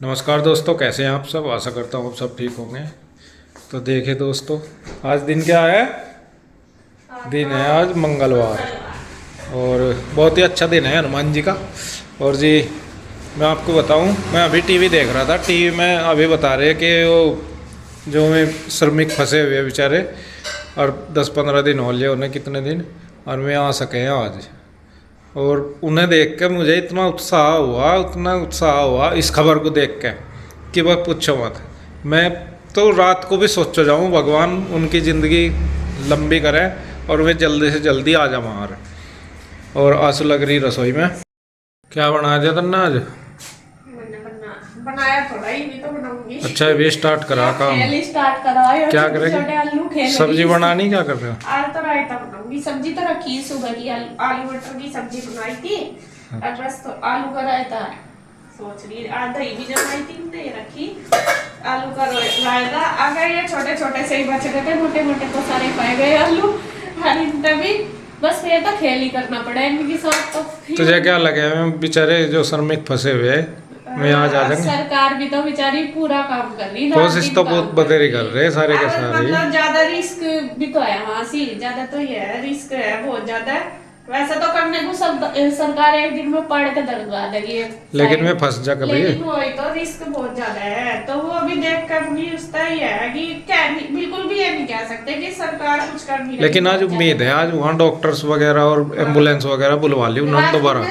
नमस्कार दोस्तों, कैसे हैं आप सब। आशा करता हूँ आप सब ठीक होंगे। तो देखिए दोस्तों, आज दिन क्या है। दिन है आज मंगलवार और बहुत ही अच्छा दिन है हनुमान जी का। और जी मैं आपको बताऊं, मैं अभी टीवी देख रहा था। टीवी में अभी बता रहे कि वो जो में श्रमिक फंसे हुए हैं बेचारे, और 10-15 दिन हो लिए उन्हें, कितने दिन, और वे आ सके हैं आज। और उन्हें देख के मुझे इतना उत्साह हुआ इस खबर को देख के कि वह पूछो मत। मैं तो रात को भी सोच जाऊँ भगवान उनकी ज़िंदगी लंबी करे और वे जल्दी से जल्दी आ जा बाहर। और आंसू लग रही रसोई में। क्या बना दिया तुमने आज? बनाया थोड़ा ही, नहीं तो बनाऊंगी। अच्छा अभी स्टार्ट करा काम। स्टार्ट करा है। क्या छोटे करेगी? आलू खेल सब्जी बनानी, क्या कर रहे हो? आज तो रायता बनाऊंगी। सब्जी तो रखी सुबह की, आलू मटर की सब्जी बनाई थी और बस तो आलू का रायता सोच रही। आज दही भी जमाई थी, नहीं रखी। आलू का रायता। अगर ये छोटे छोटे से ही बच गए थे, मोटे मोटे तो सारे पाए गए आलू। हरी भी बस ये तो खेल ही करना पड़ा इनके साथ। तो तुझे क्या लगे बेचारे जो श्रमिक फंसे हुए मैं आज आ जाएंगे? सरकार भी तो बेचारी पूरा काम कर रही है। कोशिश तो बहुत बतेरी कर रहे हैं सारे के सारे। मतलब ज्यादा रिस्क भी तो है वहाँ से, ज्यादा तो ये है, रिस्क है बहुत ज्यादा। वैसे तो करने को सब सरकार एक दिन में पढ़ के दरगा देगी, लेकिन मैं फंस जा कभी। लेकिन वही तो रिस्क बहुत ज्यादा है। तो वो अभी देख कर भी उसका ही है कि क्या, बिल्कुल भी ये नहीं कह सकते कि सरकार कुछ कर नहीं रही। लेकिन आज उम्मीद है, आज वहाँ डॉक्टर्स वगैरह और एम्बुलेंस वगैरह बुलवा ली उन्होंने दोबारा।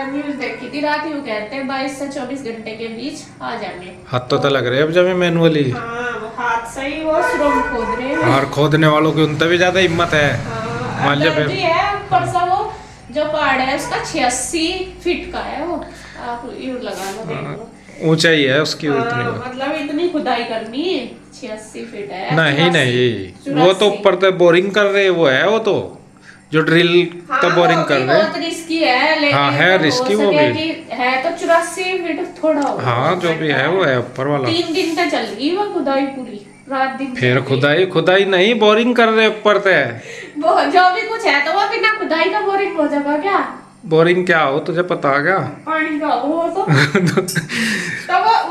न्यूज देखी थी रात, यूँ कहते हैं 22 से 24 घंटे के बीच आ जाएंगे। हाथ तो लग रहे हैं अब जब मैनुअली। हाँ, वो हाथ सही, वो सुरंग खोद रहे हैं। और खोदने वालों की उनसे भी ज्यादा हिम्मत है। मान लिया फिर है ऊपर से वो जो पहाड़ है उसका 86 फीट का है। वो आप यूँ लगा लो, देख लो ऊंचाई है उसकी उतनी। मतलब इतनी खुदाई करनी है, 86 फीट है। नहीं नहीं, वो तो ऊपर तो बोरिंग कर रहे, वो है वो तो जो ड्रिल तो बोरिंग कर रहे। बहुत रिस्की है, लेकिन हाँ है रिस्की वो भी है तो 84 फीट थोड़ा होगा। हाँ जो भी है वो है ऊपर वाला। 3 दिन तक चल रही वो खुदाई पूरी रात दिन। फिर खुदाई नहीं, बोरिंग कर रहे ऊपर से। वो जो भी कुछ है तो वो बिना खुदाई का बोरिंग हो जाएगा क्या? बोरिंग क्या हो तुझे पता क्या? पानी का हो तो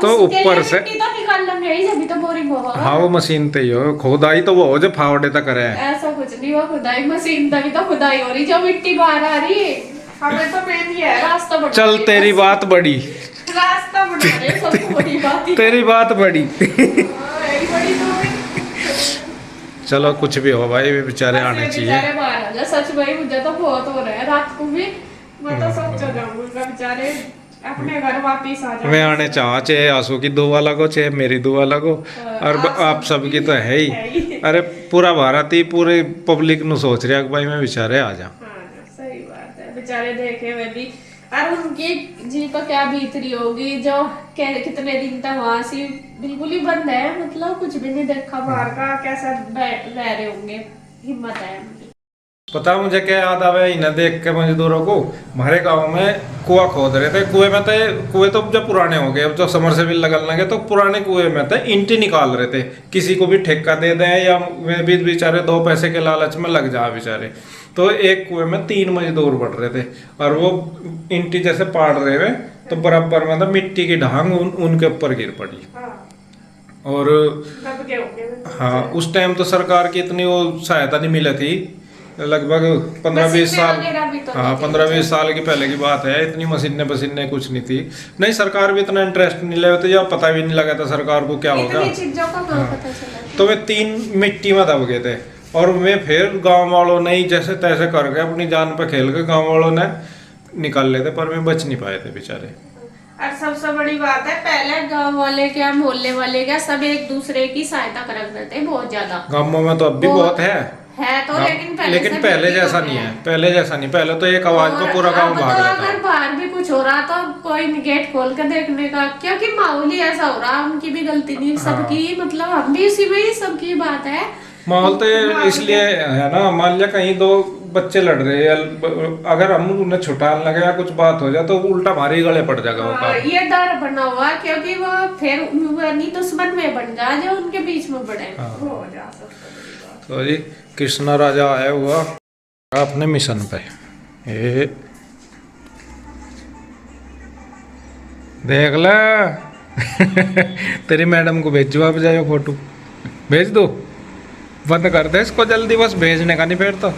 तो ऊपर से मिट्टी तो निकाल लेंगे ही, जब भी तो बोरिंग होगा। हाँ वो मशीन पे ही हो, खुदाई तो वो हो जो फावड़े तक करे। ऐसा कुछ नहीं, वो खुदाई मशीन तभी तो खुदाई हो रही, जो मिट्टी बाहर आ रही है। हमें तो मेन ही है रास्ता बना। चल तेरी बात बड़ी, रास्ता बना रहे, सबसे बड़ी बात ही तेरी बात बड़ी। यही बड़ी तो है। चलो कुछ भी हो भाई, भी बेचारे आने चाहिए। बेचारे बाहर आ जा, सच भाई मुझे तो बहुत हो रहा है रात को भी। मैं तो सोच जाऊंगा बेचारे अपने घर वापिस आ जाए। मैं आने चाह, चाहे आंसू की दुआ लगो चाहे मेरी दुआ लगो, और आप सबकी तो है ही। अरे पूरा भारत ही पूरे पब्लिक नु सोच रहा है भाई मैं बेचारे आ जा। सही बात है, बेचारे देखे हुए भी। और उनकी जी तो क्या बीत रही होगी, जो कितने दिन तक वहां से बिल्कुल ही बंद है, मतलब कुछ भी नहीं देखा बाहर का, कैसा रह रहे होंगे। हिम्मत है उनकी। पता मुझे क्या याद आवे इन्हें देख के मजदूरों को। हमारे गांव में कुआं खोद रहे थे। कुएं तो जब पुराने हो गए, अब जब समरसेबिल लगने लगे तो पुराने कुएं में थे ईंटें निकाल रहे थे। किसी को भी ठेका दे दें या वे भी बेचारे 2 पैसे के लालच में लग जाए बेचारे। तो एक कुएं में 3 मजदूर बढ़ रहे थे और वो ईंटी जैसे पाड़ रहे हुए, तो बराबर में था मिट्टी की ढांग उनके ऊपर गिर पड़ी। और हाँ उस टाइम तो सरकार की इतनी वो सहायता नहीं मिली थी, लगभग 15-20 साल। हाँ 15-20 साल की पहले की बात है। इतनी मशीनें कुछ नहीं थी। नहीं सरकार भी इतना इंटरेस्ट नहीं ले थे, या पता भी नहीं लगा था सरकार को क्या होगा। तो वे 3 मिट्टी में दब गए थे और वे फिर गांव वालों ने ही जैसे तैसे करके अपनी जान पे खेल के गांव वालों ने निकाल लेते, पर वे बच नहीं पाए थे बेचारे। और सबसे बड़ी बात है, पहले गांव वाले क्या मोहल्ले वाले क्या सब एक दूसरे की सहायता करते थे बहुत ज्यादा। गांवों में तो अब भी बहुत है तो लेकिन पहले जैसा नहीं है। पहले जैसा नहीं, पहले तो एक आवाज पे पूरा गांव भाग रहा था। अगर बाहर भी कुछ हो रहा तो कोई गेट खोल के देखने का, क्योंकि माहौल ही ऐसा हो रहा। उनकी भी गलती नहीं, सबकी मतलब हम भी इसी में ही सबकी बात है। माहौल तो इसलिए है ना, मान लिया कहीं 2 बच्चे लड़ रहे हैं, अगर हम उन्हें छुटाने लगे या कुछ बात हो जाए तो उल्टा हमारे ही गले पड़ जाएगा। वो ये डर बना हुआ, क्योंकि वो फिर नहीं दुश्मन में बन जाए जो उनके बीच में बढ़े। हो जा तो जी कृष्णा राजा आया हुआ अपने मिशन पे। देख ले तेरी मैडम को भेजो, आप जाओ फोटो भेज दो, बंद कर दे इसको जल्दी, बस भेजने का नहीं फिर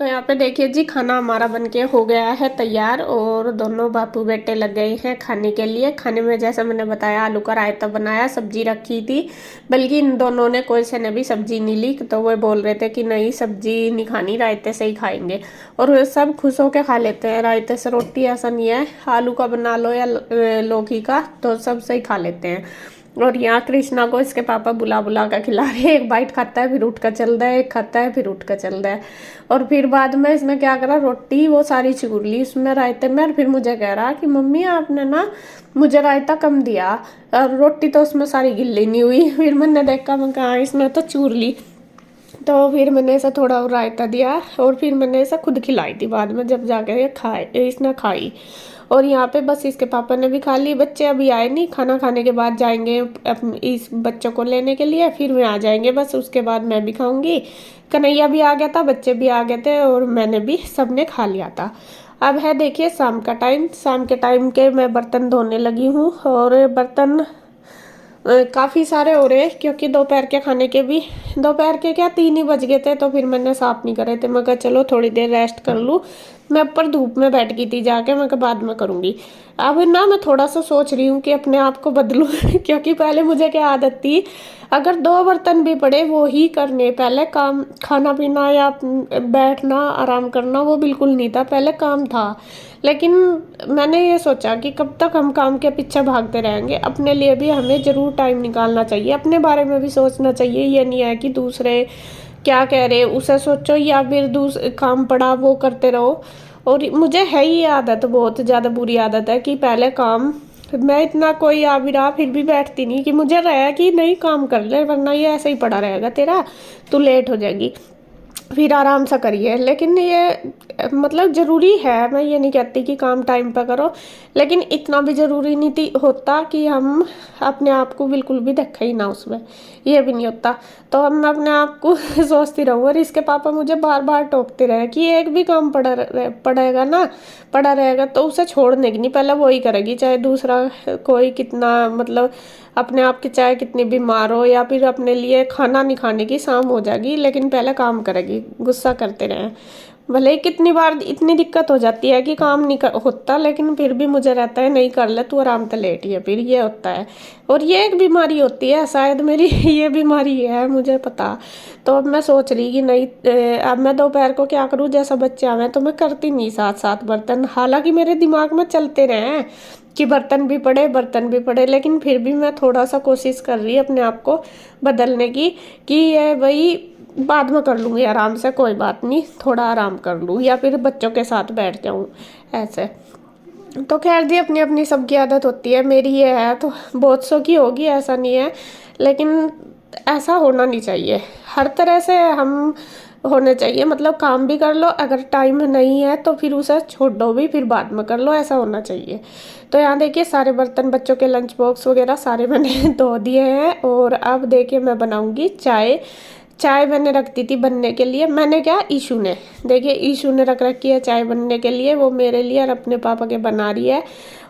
तो यहाँ पे देखिए जी, खाना हमारा बनके हो गया है तैयार और दोनों बापू बेटे लग गए हैं खाने के लिए। खाने में जैसा मैंने बताया आलू का रायता बनाया, सब्जी रखी थी, बल्कि इन दोनों ने कोई से ने भी सब्जी नहीं ली, तो वो बोल रहे थे कि नहीं सब्जी नहीं खानी, रायते से ही खाएंगे। और वे सब खुश होकर खा लेते हैं रायते से रोटी, ऐसा नहीं है आलू का बना लो या लौकी का, तो सब से ही खा लेते हैं। और यहाँ कृष्णा को इसके पापा बुला बुला कर खिला रहे हैं, एक बाइट खाता है फिर उठ कर चल रहा है, एक खाता है फिर उठ कर चल रहा है। और फिर बाद में इसने क्या करा, रोटी वो सारी चूर ली उसमें रायते में, और फिर मुझे कह रहा कि मम्मी आपने ना मुझे रायता कम दिया, और रोटी तो उसमें सारी गिल्ली नहीं हुई। फिर मैंने देखा, मैं कहा इसने तो चूर ली, तो फिर मैंने ऐसा थोड़ा और रायता दिया और फिर मैंने ऐसा खुद खिलाई थी बाद में, जब जाके खाए इसने खाई। और यहाँ पे बस इसके पापा ने भी खा ली, बच्चे अभी आए नहीं, खाना खाने के बाद जाएंगे अपने इस बच्चों को लेने के लिए, फिर वे आ जाएंगे बस, उसके बाद मैं भी खाऊंगी। कन्हैया भी आ गया था, बच्चे भी आ गए थे और मैंने भी, सबने खा लिया था। अब है देखिए शाम का टाइम, शाम के टाइम के मैं बर्तन धोने लगी हूँ, और बर्तन काफ़ी सारे हो रहे हैं क्योंकि दोपहर के खाने के भी, दोपहर के क्या 3 ही बज गए थे, तो फिर मैंने साफ नहीं करे थे। मैं कहा चलो थोड़ी देर रेस्ट कर लूँ, मैं ऊपर धूप में बैठ गई थी जाके, मैं कहा बाद में करूँगी। अब ना मैं थोड़ा सा सोच रही हूँ कि अपने आप को बदलूँ क्योंकि पहले मुझे क्या आदत थी, अगर 2 बर्तन भी पड़े वो ही करने, पहले काम खाना पीना या बैठना आराम करना वो बिल्कुल नहीं था, पहले काम था। लेकिन मैंने ये सोचा कि कब तक हम काम के पीछे भागते रहेंगे, अपने लिए भी हमें ज़रूर टाइम निकालना चाहिए, अपने बारे में भी सोचना चाहिए। ये नहीं है कि दूसरे क्या कह रहे उसे सोचो या फिर दूसरे काम पड़ा वो करते रहो। और मुझे है ही आदत, बहुत ज़्यादा बुरी आदत है कि पहले काम, मैं इतना कोई आ भी रहा फिर भी बैठती नहीं, कि मुझे रहा कि नहीं काम कर ले वरना ये ऐसे ही पड़ा रहेगा तेरा, तू लेट हो जाएगी, फिर आराम से करिए। लेकिन ये मतलब ज़रूरी है, मैं ये नहीं कहती कि काम टाइम पर करो, लेकिन इतना भी ज़रूरी नहीं थी होता कि हम अपने आप को बिल्कुल भी देखें ही ना उसमें, ये भी नहीं होता। तो अब मैं अपने आप को सोचती रहूँ, और इसके पापा मुझे बार बार टोकते रहे कि एक भी काम पड़ा रहेगा तो उसे छोड़ने की नहीं, पहले वो ही करेगी, चाहे दूसरा कोई कितना मतलब अपने आप की, चाहे कितनी बीमार हो या फिर अपने लिए खाना नहीं खाने की, शाम हो जाएगी लेकिन पहले काम करेगी। गुस्सा करते रहे, भले ही कितनी बार इतनी दिक्कत हो जाती है कि काम नहीं होता, लेकिन फिर भी मुझे रहता है नहीं कर ले तू आराम से लेट ही है, फिर ये होता है। और ये एक बीमारी होती है शायद मेरी ये बीमारी है मुझे पता। तो अब मैं सोच रही कि नहीं, अब मैं दोपहर को क्या करूँ, जैसा बच्चे आवे तो मैं करती नहीं साथ साथ बर्तन, हालांकि मेरे दिमाग में चलते रहे कि बर्तन भी पड़े, लेकिन फिर भी मैं थोड़ा सा कोशिश कर रही अपने आप को बदलने की, कि ये भाई बाद में कर लूँगी आराम से, कोई बात नहीं, थोड़ा आराम कर लूँ या फिर बच्चों के साथ बैठ जाऊँ ऐसे। तो खैर जी, अपनी अपनी सबकी आदत होती है, मेरी ये है तो बहुत सौ की होगी, ऐसा नहीं है, लेकिन ऐसा होना नहीं चाहिए। हर तरह से हम होने चाहिए, मतलब काम भी कर लो, अगर टाइम नहीं है तो फिर उसे छोड़ दो भी, फिर बाद में कर लो, ऐसा होना चाहिए। तो यहाँ देखिए सारे बर्तन, बच्चों के लंच बॉक्स वगैरह सारे मैंने धो दिए हैं, और अब देखिए मैं बनाऊंगी चाय। चाय मैंने रख दी थी बनने के लिए, मैंने क्या, ईशू ने, देखिए ईशू ने रख रखी है चाय बनने के लिए, वो मेरे लिए और अपने पापा के बना रही है।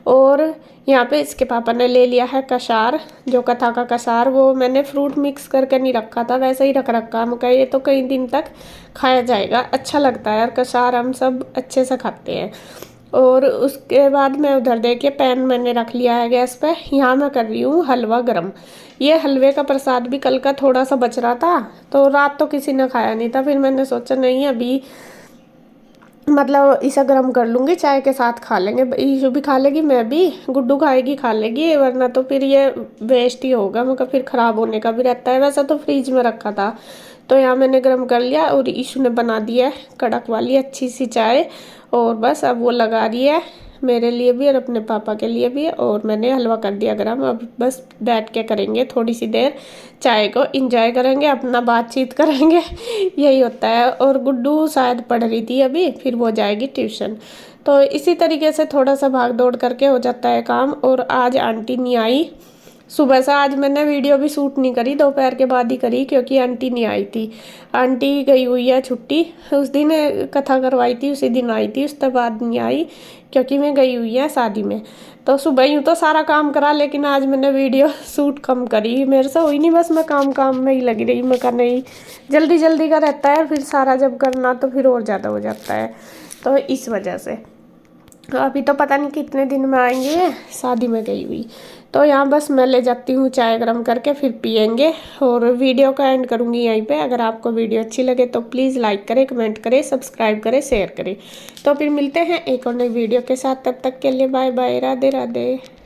और यहाँ पे इसके पापा ने ले लिया है कसार, जो कथा का कसार, वो मैंने फ्रूट मिक्स करके नहीं रखा था, वैसे ही रख रखा, हम कहे ये तो कई दिन तक खाया जाएगा, अच्छा लगता है, और कसार हम सब अच्छे से खाते हैं। और उसके बाद मैं उधर देखिए पैन मैंने रख लिया है गैस पे, यहाँ मैं कर रही हूँ हलवा गरम। ये हलवे का प्रसाद भी कल का थोड़ा सा बच रहा था, तो रात तो किसी ने खाया नहीं था, फिर मैंने सोचा नहीं अभी मतलब इसे गर्म कर लूँगी, चाय के साथ खा लेंगे, ईशु भी खा लेगी, मैं भी, गुड्डू खाएगी खा लेगी, वरना तो फिर ये वेस्ट ही होगा, मतलब फिर ख़राब होने का भी रहता है। वैसे तो फ्रीज में रखा था, तो यहाँ मैंने गर्म कर लिया, और ईशु ने बना दिया है कड़क वाली अच्छी सी चाय, और बस अब वो लगा रही है मेरे लिए भी और अपने पापा के लिए भी, और मैंने हलवा कर दिया गरम। अब बस बैठ के करेंगे थोड़ी सी देर, चाय को इंजॉय करेंगे, अपना बातचीत करेंगे यही होता है। और गुड्डू शायद पढ़ रही थी अभी, फिर वो जाएगी ट्यूशन। तो इसी तरीके से थोड़ा सा भाग दौड़ करके हो जाता है काम। और आज आंटी नहीं आई सुबह से, आज मैंने वीडियो भी शूट नहीं करी, दोपहर के बाद ही करी, क्योंकि आंटी नहीं आई थी। आंटी गई हुई है छुट्टी, उस दिन कथा करवाई थी उसी दिन आई थी, उसके बाद नहीं आई, क्योंकि मैं गई हुई है शादी में। तो सुबह यूँ तो सारा काम करा, लेकिन आज मैंने वीडियो शूट कम करी, मेरे से हुई नहीं, बस मैं काम में ही लगी रही। मैं कर नहीं, जल्दी जल्दी का रहता है, फिर सारा जब करना तो फिर और ज़्यादा हो जाता है, तो इस वजह से। अभी तो पता नहीं कितने दिन में आएंगे, शादी में गई हुई। तो यहाँ बस मैं ले जाती हूँ चाय गरम करके, फिर पियेंगे और वीडियो का एंड करूँगी यहीं पे। अगर आपको वीडियो अच्छी लगे तो प्लीज़ लाइक करें, कमेंट करें, सब्सक्राइब करें, शेयर करें। तो फिर मिलते हैं एक और नई वीडियो के साथ, तब तक के लिए बाय बाय, राधे राधे।